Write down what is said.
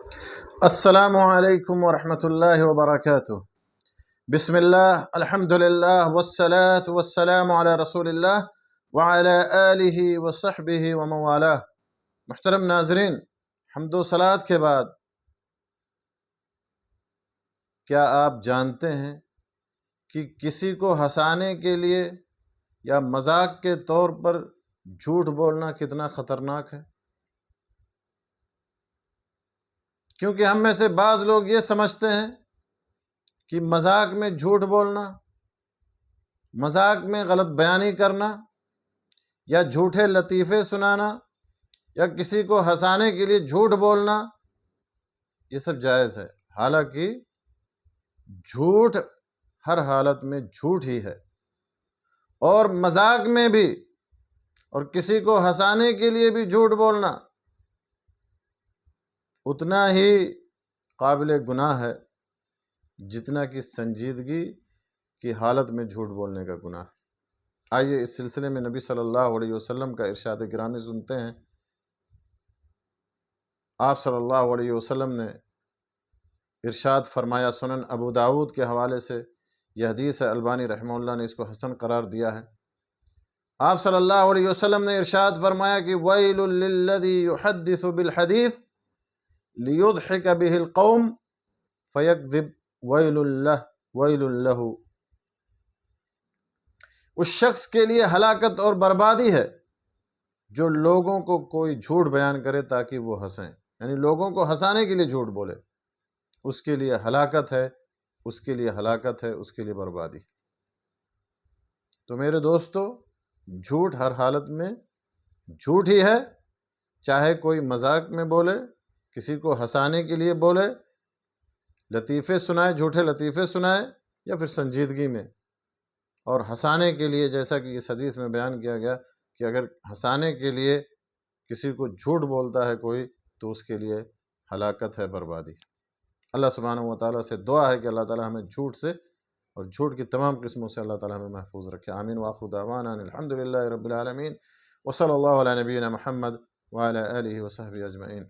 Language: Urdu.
السلام علیکم ورحمۃ اللہ وبرکاتہ۔ بسم اللہ، الحمد للہ، والصلاة والسلام علی رسول اللہ وعلی آلہ وصحبہ ومن والاه۔ محترم ناظرین، حمد و صلوات کے بعد کیا آپ جانتے ہیں کہ کسی کو ہنسانے کے لیے یا مذاق کے طور پر جھوٹ بولنا کتنا خطرناک ہے؟ کیونکہ ہم میں سے بعض لوگ یہ سمجھتے ہیں کہ مذاق میں جھوٹ بولنا، مذاق میں غلط بیانی کرنا یا جھوٹے لطیفے سنانا یا کسی کو ہنسانے کے لیے جھوٹ بولنا، یہ سب جائز ہے۔ حالانکہ جھوٹ ہر حالت میں جھوٹ ہی ہے، اور مذاق میں بھی اور کسی کو ہنسانے کے لیے بھی جھوٹ بولنا اتنا ہی قابل گناہ ہے جتنا کہ سنجیدگی کی حالت میں جھوٹ بولنے کا گناہ۔ آئیے اس سلسلے میں نبی صلی اللہ علیہ وسلم کا ارشاد گرامی سنتے ہیں۔ آپ صلی اللہ علیہ وسلم نے ارشاد فرمایا، سنن ابو داود کے حوالے سے یہ حدیث ہے، البانی رحمہ اللہ نے اس کو حسن قرار دیا ہے۔ آپ صلی اللہ علیہ وسلم نے ارشاد فرمایا کہ وَيْلٌ لِلَّذِي يُحَدِّثُ بِالْحَدِيثِ لِيُضْحِكَ بِهِ الْقَوْمِ فَيَكْذِبْ وَيْلٌ لَهُ۔ اس شخص کے لیے ہلاکت اور بربادی ہے جو لوگوں کو کوئی جھوٹ بیان کرے تاکہ وہ ہنسیں، یعنی لوگوں کو ہنسانے کے لیے جھوٹ بولے، اس کے لیے ہلاکت ہے، اس کے لیے ہلاکت ہے، اس کے لیے بربادی۔ تو میرے دوستو، جھوٹ ہر حالت میں جھوٹ ہی ہے، چاہے کوئی مذاق میں بولے، کسی کو ہنسانے کے لیے بولے، لطیفے سنائے، جھوٹے لطیفے سنائے، یا پھر سنجیدگی میں۔ اور ہنسانے کے لیے، جیسا کہ اس حدیث میں بیان کیا گیا کہ اگر ہنسانے کے لیے کسی کو جھوٹ بولتا ہے کوئی، تو اس کے لیے ہلاکت ہے، بربادی۔ اللہ سبحانہ و تعالیٰ سے دعا ہے کہ اللہ تعالیٰ ہمیں جھوٹ سے اور جھوٹ کی تمام قسموں سے اللہ تعالیٰ ہمیں محفوظ رکھے۔ آمین۔ وآخر دعوانا ان الحمد للہ رب العالمین، وصلی اللہ علی نبینا محمد وعلی آلہ وصحبہ اجمعین۔